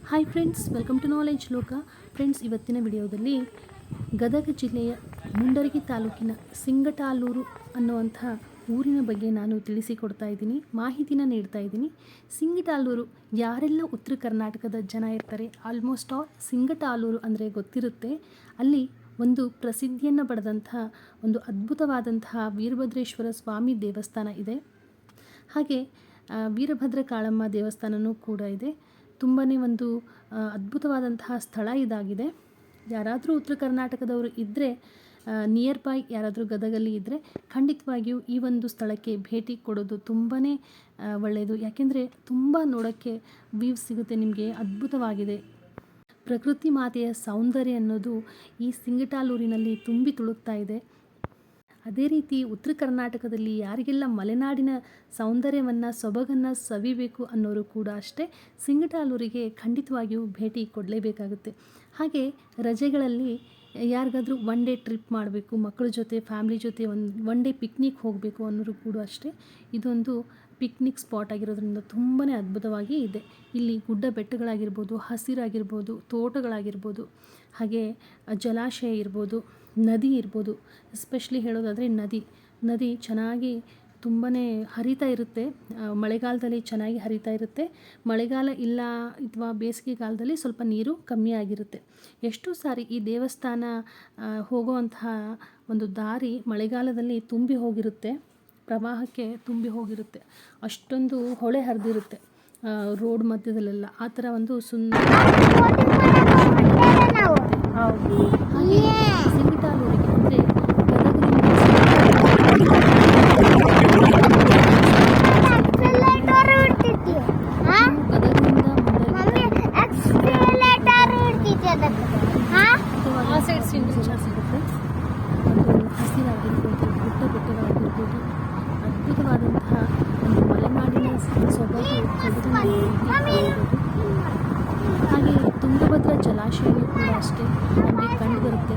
Hi friends, welcome to knowledge ಲೋಕ. Friends, ಇವತ್ತಿನ ವಿಡಿಯೋದಲ್ಲಿ ಗದಗ ಜಿಲ್ಲೆಯ ಮುಂಡರಗಿ ತಾಲೂಕಿನ ಸಿಂಗಟಾಲೂರು ಅನ್ನುವಂಥ ಊರಿನ ಬಗ್ಗೆ ನಾನು ತಿಳಿಸಿಕೊಡ್ತಾ ಇದ್ದೀನಿ, ಮಾಹಿತಿನ ನೀಡ್ತಾ ಇದ್ದೀನಿ. ಸಿಂಗಟಾಲೂರು ಯಾರೆಲ್ಲ ಉತ್ತರ ಕರ್ನಾಟಕದ ಜನ ಇರ್ತಾರೆ, ಆಲ್ಮೋಸ್ಟ್ ಆಲ್ ಸಿಂಗಟಾಲೂರು ಅಂದರೆ ಗೊತ್ತಿರುತ್ತೆ. ಅಲ್ಲಿ ಒಂದು ಪ್ರಸಿದ್ಧಿಯನ್ನು ಪಡೆದಂತಹ ಒಂದು ಅದ್ಭುತವಾದಂತಹ ವೀರಭದ್ರೇಶ್ವರ ಸ್ವಾಮಿ ದೇವಸ್ಥಾನ ಇದೆ. ಹಾಗೆ ವೀರಭದ್ರ ಕಾಳಮ್ಮ ದೇವಸ್ಥಾನವೂ ಕೂಡ ಇದೆ. ತುಂಬಾ ಒಂದು ಅದ್ಭುತವಾದಂತಹ ಸ್ಥಳ ಇದಾಗಿದೆ. ಯಾರಾದರೂ ಉತ್ತರ ಕರ್ನಾಟಕದವರು ಇದ್ದರೆ, ನಿಯರ್ ಬೈ ಯಾರಾದರೂ ಗದಗಲ್ಲಿ ಇದ್ದರೆ ಖಂಡಿತವಾಗಿಯೂ ಈ ಒಂದು ಸ್ಥಳಕ್ಕೆ ಭೇಟಿ ಕೊಡೋದು ತುಂಬಾ ಒಳ್ಳೆಯದು. ಯಾಕೆಂದರೆ ತುಂಬ ನೋಡೋಕ್ಕೆ ವ್ಯೂ ಸಿಗುತ್ತೆ ನಿಮಗೆ, ಅದ್ಭುತವಾಗಿದೆ. ಪ್ರಕೃತಿ ಮಾತೆಯ ಸೌಂದರ್ಯ ಅನ್ನೋದು ಈ ಸಿಂಗಟಾಲೂರಿನಲ್ಲಿ ತುಂಬಿ ತುಳುಕ್ತಾ ಇದೆ. ಅದೇ ರೀತಿ ಉತ್ತರ ಕರ್ನಾಟಕದಲ್ಲಿ ಯಾರಿಗೆಲ್ಲ ಮಲೆನಾಡಿನ ಸೌಂದರ್ಯವನ್ನು ಸೊಬಗನ್ನು ಸವಿಬೇಕು ಅನ್ನೋರು ಕೂಡ ಅಷ್ಟೇ ಸಿಂಗಟಾಲೂರಿಗೆ ಖಂಡಿತವಾಗಿಯೂ ಭೇಟಿ ಕೊಡಲೇಬೇಕಾಗುತ್ತೆ. ಹಾಗೆ ರಜೆಗಳಲ್ಲಿ ಯಾರಿಗಾದರೂ ಒನ್ ಡೇ ಟ್ರಿಪ್ ಮಾಡಬೇಕು, ಮಕ್ಕಳ ಜೊತೆ ಫ್ಯಾಮ್ಲಿ ಜೊತೆ ಒನ್ ಡೇ ಪಿಕ್ನಿಕ್ ಹೋಗಬೇಕು ಅನ್ನೋರು ಕೂಡ ಅಷ್ಟೇ ಇದೊಂದು ಪಿಕ್ನಿಕ್ ಸ್ಪಾಟ್ ಆಗಿರೋದ್ರಿಂದ ತುಂಬಾ ಅದ್ಭುತವಾಗಿ ಇದೆ. ಇಲ್ಲಿ ಗುಡ್ಡ ಬೆಟ್ಟಗಳಾಗಿರ್ಬೋದು, ಹಸಿರಾಗಿರ್ಬೋದು, ತೋಟಗಳಾಗಿರ್ಬೋದು, ಹಾಗೆ ಜಲಾಶಯ ಇರ್ಬೋದು, ನದಿ ಇರ್ಬೋದು. ಎಸ್ಪೆಷಲಿ ಹೇಳೋದಾದರೆ ನದಿ ಚೆನ್ನಾಗಿ ತುಂಬಾ ಹರಿತಾ ಇರುತ್ತೆ. ಮಳೆಗಾಲದಲ್ಲಿ ಚೆನ್ನಾಗಿ ಹರಿತಾ ಇರುತ್ತೆ. ಮಳೆಗಾಲ ಇಲ್ಲ ಅಥವಾ ಬೇಸಿಗೆಗಾಲದಲ್ಲಿ ಸ್ವಲ್ಪ ನೀರು ಕಮ್ಮಿ ಆಗಿರುತ್ತೆ. ಎಷ್ಟು ಸಾರಿ ಈ ದೇವಸ್ಥಾನ ಹೋಗುವಂತಹ ಒಂದು ದಾರಿ ಮಳೆಗಾಲದಲ್ಲಿ ತುಂಬಿ ಹೋಗಿರುತ್ತೆ, ಪ್ರವಾಹಕ್ಕೆ ತುಂಬಿ ಹೋಗಿರುತ್ತೆ. ಅಷ್ಟೊಂದು ಹೊಳೆ ಹರಿದಿರುತ್ತೆ ರೋಡ್ ಮಧ್ಯದಲ್ಲೆಲ್ಲ. ಆ ಥರ ಒಂದು ಹಾಗೆ ಸಿಂಗಟಾಲೂರಿಗೆ ಅಂದರೆ ಸಿಗುತ್ತೆ. ಒಂದು ಹಸಿರಾಗಿರ್ಬೋದು, ಗುಡ್ಡ ಬೆಟ್ಟಗಳಾಗಿರ್ಬೋದು, ಅದ್ಭುತವಾದಂತಹ ಒಂದು ಮಲೆನಾಡಿನ ಸೊಬಗು ಹಾಗೆ ತುಂಗಭದ್ರಾ ಜಲಾಶಯವೂ ಕೂಡ ಅಷ್ಟೇ ನಮಗೆ ಕಂಡುಬರುತ್ತೆ.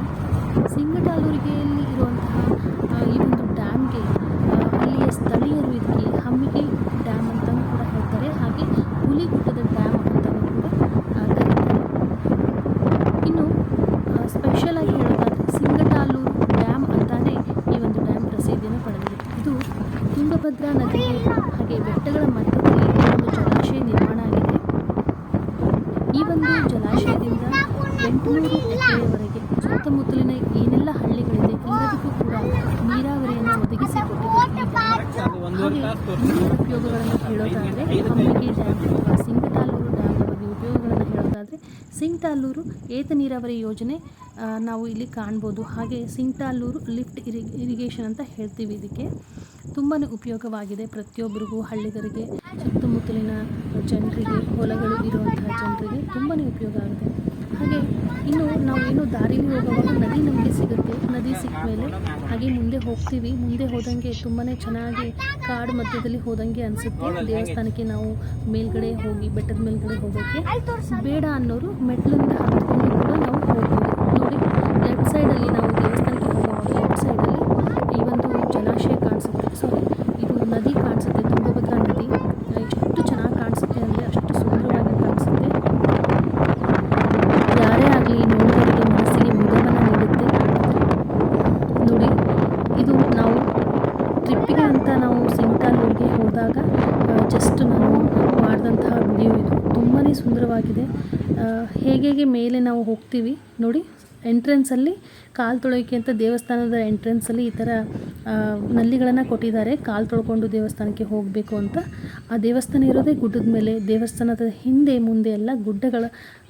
ಸಿಂಗಟಾಲೂರಿಗೆ ಇರುವಂತಹ ಈ ಒಂದು ಡ್ಯಾಮ್ಗೆ ಅಲ್ಲಿಯ ಸ್ಥಳೀಯರು ಇದಕ್ಕೆ ಹಮ್ಮಿಗೆ ಡ್ಯಾಮ್ ಅಂತಲೂ ಕೂಡ ಹೇಳ್ತಾರೆ. ಹಾಗೆ ಹುಲಿಗುಡ್ಡದ ಡ್ಯಾಮ್ ಅಂತಲೂ ಕೂಡ ಕರೀತಾರೆ. ಇನ್ನು ಸ್ಪೆಷಲ್ ಆಗಿ ಹೇಳೋದಾದರೆ ಸಿಂಗಟಾಲೂರು ಡ್ಯಾಮ್ ಅಂತಾನೆ ಈ ಒಂದು ಡ್ಯಾಮ್ ಪ್ರಸಿದ್ಧಿಯನ್ನು ಪಡೆದಿದೆ. ಇದು ತುಂಗಭದ್ರಾ ನದಿಗೆ ಹಾಗೆ ಬೆಟ್ಟಗಳ ಮಧ್ಯದಲ್ಲಿ ಒಂದು ಜಲಾಶಯ ನಿರ್ಮಾಣ ಆಗಿದೆ. ಈ ಒಂದು ಜಲಾಶಯದಿಂದ 800 ಎಕರೆಯವರೆಗೆ ಸುತ್ತಮುತ್ತಲಿನ ಏನೆಲ್ಲ ಹಳ್ಳಿಗಳಿದೆ ಎಲ್ಲದಕ್ಕೂ ಕೂಡ ನೀರಾವರಿಯನ್ನು ಒದಗಿಸಿಕೊಟ್ಟಿದೆ. ಹಾಗೆ ಉಪಯೋಗಗಳನ್ನು ಹೇಳೋದಾದರೆ ಹಮ್ಮಿಗೆ ಡ್ಯಾಮ್ ಅಥವಾ ಸಿಂಗಟಾಲೂರು ಡ್ಯಾಮ್ನ ಬಗ್ಗೆ ಉಪಯೋಗಗಳನ್ನು ಹೇಳೋದಾದರೆ ಸಿಂಗಟಾಲೂರು ಏತ ನೀರಾವರಿ ಯೋಜನೆ ನಾವು ಇಲ್ಲಿ ಕಾಣ್ಬೋದು. ಹಾಗೆ ಸಿಂಗಟಾಲೂರು ಲಿಫ್ಟ್ ಇರಿಗೇಷನ್ ಅಂತ ಹೇಳ್ತೀವಿ. ಇದಕ್ಕೆ ತುಂಬಾ ಉಪಯೋಗವಾಗಿದೆ ಪ್ರತಿಯೊಬ್ಬರಿಗೂ, ಹಳ್ಳಿಗರಿಗೆ, ಸುತ್ತಮುತ್ತಲಿನ ಜನರಿಗೆ, ಹೊಲಗಳು ಇರುವಂತಹ ಜನರಿಗೆ ತುಂಬಾ ಉಪಯೋಗ ಆಗುತ್ತೆ. ಹಾಗೆ ಇನ್ನು ನಾವೇನು ದಾರಿಲಿ ಹೋಗುವಾಗ ನದಿ ನಮಗೆ ಸಿಗುತ್ತೆ. ನದಿ ಸಿಕ್ಕ ಮೇಲೆ ಹಾಗೆ ಮುಂದೆ ಹೋಗ್ತೀವಿ. ಮುಂದೆ ಹೋದಂಗೆ ತುಂಬಾ ಚೆನ್ನಾಗಿ ಕಾಡು ಮಧ್ಯದಲ್ಲಿ ಹೋದಂಗೆ ಅನಿಸುತ್ತೆ. ದೇವಸ್ಥಾನಕ್ಕೆ ನಾವು ಮೇಲ್ಗಡೆ ಹೋಗಿ ಬೆಟ್ಟದ ಮೇಲ್ಗಡೆ ಹೋಗೋಕ್ಕೆ ಬೇಡ ಅನ್ನೋರು ಮೆಟ್ಲಿಂದ ಹತ್ಕೊಂಡು ಕೂಡ ನಾವು ಹೋಗ್ಬೋದು. ನೋಡಿ, ಲೆಫ್ಟ್ ಸೈಡಲ್ಲಿ ನಾವು ದೇವಸ್ಥಾನಕ್ಕೆ ಹೋಗುವಾಗ ಲೆಫ್ಟ್ ಸೈಡಲ್ಲಿ ಈ ಒಂದು ಜಲಾಶಯ ಕಾಣಿಸುತ್ತೆ. ಇದು ನದಿ ಕಾಣಿಸುತ್ತೆ, ತುಂಗಭದ್ರಾ ನದಿ. ಎಷ್ಟು ಚೆನ್ನಾಗಿ ಕಾಣಿಸುತ್ತೆ ಅಂದರೆ ಅಷ್ಟು ಸುಂದರವಾಗಿ ಕಾಣಿಸುತ್ತೆ. ಯಾರೇ ಆಗಲಿ ನೋಡೋರಿಗೆ ಮನಸ್ಸಿಗೆ ಮುದವನ್ನು ನೀಡುತ್ತೆ. ನೋಡಿ, ಇದು ನಾವು ಟ್ರಿಪ್ಪಿಗೆ ಅಂತ ನಾವು ಸಿಂಗಟಾಲೂರಿಗೆ ಹೋದಾಗ ಜಸ್ಟ್ ನಾನು ಮಾಡಿದಂತಹ ವಿಡಿಯೋ ಇದು. ತುಂಬಾ ಸುಂದರವಾಗಿದೆ. ಹೇಗೆ ಮೇಲೆ ನಾವು ಹೋಗ್ತೀವಿ ನೋಡಿ, ಎಂಟ್ರೆನ್ಸಲ್ಲಿ ಕಾಲು ತೊಳೆಯೋಕ್ಕೆ ಅಂತ ದೇವಸ್ಥಾನದ ಎಂಟ್ರೆನ್ಸಲ್ಲಿ ಈ ಥರ ನಲ್ಲಿಗಳನ್ನು ಕೊಟ್ಟಿದ್ದಾರೆ. ಕಾಲು ತೊಳ್ಕೊಂಡು ದೇವಸ್ಥಾನಕ್ಕೆ ಹೋಗಬೇಕು ಅಂತ. ಆ ದೇವಸ್ಥಾನ ಇರೋದೇ ಗುಡ್ಡದ ಮೇಲೆ. ದೇವಸ್ಥಾನದ ಹಿಂದೆ ಮುಂದೆ ಎಲ್ಲ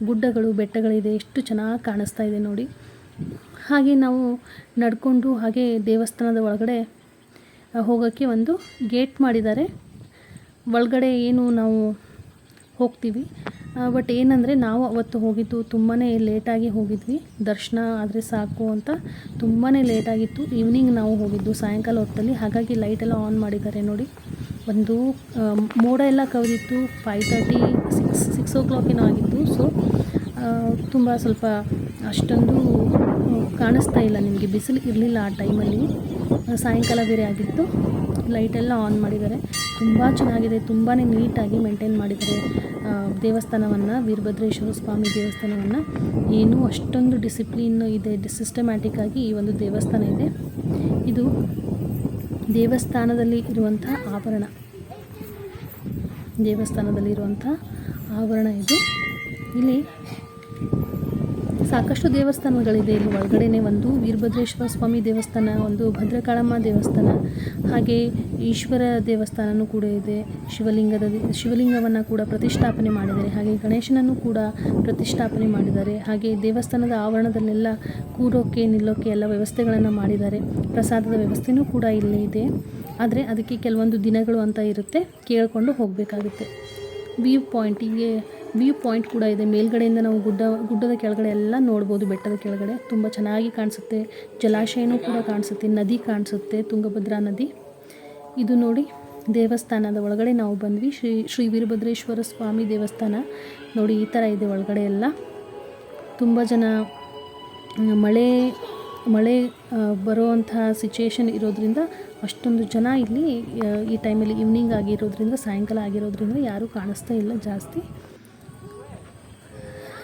ಗುಡ್ಡಗಳು ಬೆಟ್ಟಗಳಿದೆ. ಎಷ್ಟು ಚೆನ್ನಾಗಿ ಕಾಣಿಸ್ತಾ ಇದೆ ನೋಡಿ. ಹಾಗೆ ನಾವು ನಡ್ಕೊಂಡು ಹಾಗೆ ದೇವಸ್ಥಾನದ ಒಳಗಡೆ ಹೋಗೋಕ್ಕೆ ಒಂದು ಗೇಟ್ ಮಾಡಿದ್ದಾರೆ. ಒಳಗಡೆ ಏನು ನಾವು ಹೋಗ್ತೀವಿ. ಬಟ್ ಏನಂದರೆ ನಾವು ಅವತ್ತು ಹೋಗಿದ್ದು ತುಂಬಾ ಲೇಟಾಗಿ ಹೋಗಿದ್ವಿ. ದರ್ಶನ ಆದರೆ ಸಾಕು ಅಂತ ತುಂಬಾ ಲೇಟಾಗಿತ್ತು. ಈವ್ನಿಂಗ್ ನಾವು ಹೋಗಿದ್ದು ಸಾಯಂಕಾಲ ಹೊತ್ತಲ್ಲಿ. ಹಾಗಾಗಿ ಲೈಟೆಲ್ಲ ಆನ್ ಮಾಡಿದ್ದಾರೆ ನೋಡಿ. ಒಂದು ಮೋಡ ಎಲ್ಲ ಕವಿದಿತ್ತು. 5:30 6 o'clock ಏನೋ ಆಗಿತ್ತು. ಸೊ ತುಂಬ ಸ್ವಲ್ಪ ಅಷ್ಟೊಂದು ಕಾಣಿಸ್ತಾ ಇಲ್ಲ ನಿಮಗೆ, ಬಿಸಿಲು ಇರಲಿಲ್ಲ ಆ ಟೈಮಲ್ಲಿ. ಸಾಯಂಕಾಲ ಬೇರೆ ಆಗಿತ್ತು. ಲೈಟೆಲ್ಲ ಆನ್ ಮಾಡಿದ್ದಾರೆ. ತುಂಬ ಚೆನ್ನಾಗಿದೆ, ತುಂಬಾ ನೀಟಾಗಿ ಮೇಂಟೈನ್ ಮಾಡಿದ್ದಾರೆ ದೇವಸ್ಥಾನವನ್ನು, ವೀರಭದ್ರೇಶ್ವರ ಸ್ವಾಮಿ ದೇವಸ್ಥಾನವನ್ನು ಏನೂ ಅಷ್ಟೊಂದು ಡಿಸಿಪ್ಲಿನ್ ಇದೆ, ಸಿಸ್ಟಮ್ಯಾಟಿಕ್ ಆಗಿ ಈ ಒಂದು ದೇವಸ್ಥಾನ ಇದೆ. ಇದು ದೇವಸ್ಥಾನದಲ್ಲಿ ಇರುವಂಥ ಆಭರಣ, ಇದು. ಇಲ್ಲಿ ಸಾಕಷ್ಟು ದೇವಸ್ಥಾನಗಳಿದೆ. ಇಲ್ಲಿ ಒಳಗಡೆನೇ ಒಂದು ವೀರಭದ್ರೇಶ್ವರ ಸ್ವಾಮಿ ದೇವಸ್ಥಾನ, ಒಂದು ಭದ್ರಕಾಳಮ್ಮ ದೇವಸ್ಥಾನ, ಹಾಗೆ ಈಶ್ವರ ದೇವಸ್ಥಾನವೂ ಕೂಡ ಇದೆ. ಶಿವಲಿಂಗವನ್ನು ಕೂಡ ಪ್ರತಿಷ್ಠಾಪನೆ ಮಾಡಿದ್ದಾರೆ. ಹಾಗೆ ಗಣೇಶನನ್ನು ಕೂಡ ಪ್ರತಿಷ್ಠಾಪನೆ ಮಾಡಿದ್ದಾರೆ. ಹಾಗೆ ದೇವಸ್ಥಾನದ ಆವರಣದಲ್ಲೆಲ್ಲ ಕೂರೋಕ್ಕೆ ನಿಲ್ಲೋಕ್ಕೆ ಎಲ್ಲ ವ್ಯವಸ್ಥೆಗಳನ್ನು ಮಾಡಿದ್ದಾರೆ. ಪ್ರಸಾದದ ವ್ಯವಸ್ಥೆಯೂ ಕೂಡ ಇಲ್ಲೇ ಇದೆ. ಆದರೆ ಅದಕ್ಕೆ ಕೆಲವೊಂದು ದಿನಗಳು ಅಂತ ಇರುತ್ತೆ, ಕೇಳಿಕೊಂಡು ಹೋಗಬೇಕಾಗುತ್ತೆ. ವ್ಯೂ ಪಾಯಿಂಟ್ ಕೂಡ ಇದೆ. ಮೇಲ್ಗಡೆಯಿಂದ ನಾವು ಗುಡ್ಡದ ಕೆಳಗಡೆ ಎಲ್ಲ ನೋಡ್ಬೋದು. ಬೆಟ್ಟದ ಕೆಳಗಡೆ ತುಂಬ ಚೆನ್ನಾಗಿ ಕಾಣಿಸುತ್ತೆ. ಜಲಾಶಯನೂ ಕೂಡ ಕಾಣಿಸುತ್ತೆ, ನದಿ ಕಾಣಿಸುತ್ತೆ, ತುಂಗಭದ್ರಾ ನದಿ. ಇದು ನೋಡಿ ದೇವಸ್ಥಾನದ ಒಳಗಡೆ ನಾವು ಬಂದ್ವಿ. ಶ್ರೀ ವೀರಭದ್ರೇಶ್ವರ ಸ್ವಾಮಿ ದೇವಸ್ಥಾನ ನೋಡಿ ಈ ಥರ ಇದೆ. ಒಳಗಡೆ ಎಲ್ಲ ತುಂಬ ಜನ ಮಳೆ ಬರುವಂಥ ಸಿಚುಯೇಷನ್ ಇರೋದ್ರಿಂದ ಅಷ್ಟೊಂದು ಜನ ಇಲ್ಲಿ ಈ ಟೈಮಲ್ಲಿ ಈವ್ನಿಂಗ್ ಆಗಿರೋದ್ರಿಂದ, ಸಾಯಂಕಾಲ ಆಗಿರೋದ್ರಿಂದ ಯಾರೂ ಕಾಣಿಸ್ತಾ ಇಲ್ಲ ಜಾಸ್ತಿ.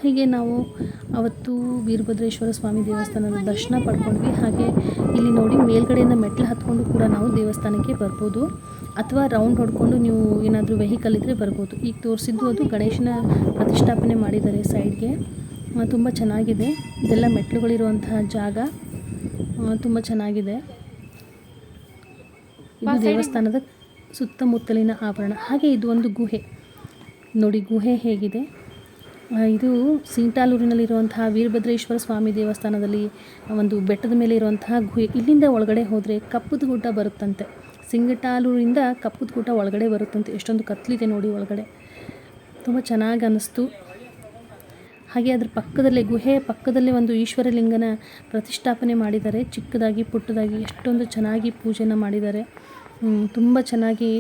ಹೀಗೆ ನಾವು ಅವತ್ತು ವೀರಭದ್ರೇಶ್ವರ ಸ್ವಾಮಿ ದೇವಸ್ಥಾನದ ದರ್ಶನ ಪಡ್ಕೊಂಡ್ವಿ. ಹಾಗೆ ಇಲ್ಲಿ ನೋಡಿ ಮೇಲ್ಗಡೆಯಿಂದ ಮೆಟ್ಲು ಹತ್ಕೊಂಡು ಕೂಡ ನಾವು ದೇವಸ್ಥಾನಕ್ಕೆ ಬರ್ಬೋದು, ಅಥವಾ ರೌಂಡ್ ಹೊಡ್ಕೊಂಡು ನೀವು ಏನಾದರೂ ವೆಹಿಕಲ್ ಇದ್ದರೆ ಬರ್ಬೋದು. ಈಗ ತೋರಿಸಿದ್ದು ಅದು ಗಣೇಶನ ಪ್ರತಿಷ್ಠಾಪನೆ ಮಾಡಿದ್ದಾರೆ ಸೈಡ್ಗೆ. ತುಂಬ ಚೆನ್ನಾಗಿದೆ. ಇದೆಲ್ಲ ಮೆಟ್ಲುಗಳಿರುವಂತಹ ಜಾಗ, ತುಂಬ ಚೆನ್ನಾಗಿದೆ. ಇದು ದೇವಸ್ಥಾನದ ಸುತ್ತಮುತ್ತಲಿನ ಆವರಣ. ಹಾಗೆ ಇದು ಒಂದು ಗುಹೆ ನೋಡಿ, ಗುಹೆ ಹೇಗಿದೆ. ಇದು ಸಿಂಗ್ಟಾಲೂರಿನಲ್ಲಿರುವಂತಹ ವೀರಭದ್ರೇಶ್ವರ ಸ್ವಾಮಿ ದೇವಸ್ಥಾನದಲ್ಲಿ ಒಂದು ಬೆಟ್ಟದ ಮೇಲೆ ಇರುವಂತಹ ಗುಹೆ. ಇಲ್ಲಿಂದ ಒಳಗಡೆ ಹೋದರೆ ಕಪ್ಪದ ಗುಡ್ಡ ಬರುತ್ತಂತೆ. ಸಿಂಗಟಾಲೂರಿಂದ ಕಪ್ಪದ ಗುಡ್ಡ ಒಳಗಡೆ ಬರುತ್ತಂತೆ. ಎಷ್ಟೊಂದು ಕತ್ತಲಿದೆ ನೋಡಿ ಒಳಗಡೆ, ತುಂಬ ಚೆನ್ನಾಗಿ ಅನ್ನಿಸ್ತು. ಹಾಗೆ ಅದರ ಪಕ್ಕದಲ್ಲೇ, ಗುಹೆ ಪಕ್ಕದಲ್ಲೇ ಒಂದು ಈಶ್ವರಲಿಂಗನ ಪ್ರತಿಷ್ಠಾಪನೆ ಮಾಡಿದ್ದಾರೆ. ಚಿಕ್ಕದಾಗಿ ಪುಟ್ಟದಾಗಿ ಎಷ್ಟೊಂದು ಚೆನ್ನಾಗಿ ಪೂಜೆನ ಮಾಡಿದ್ದಾರೆ. ತುಂಬ ಚೆನ್ನಾಗಿ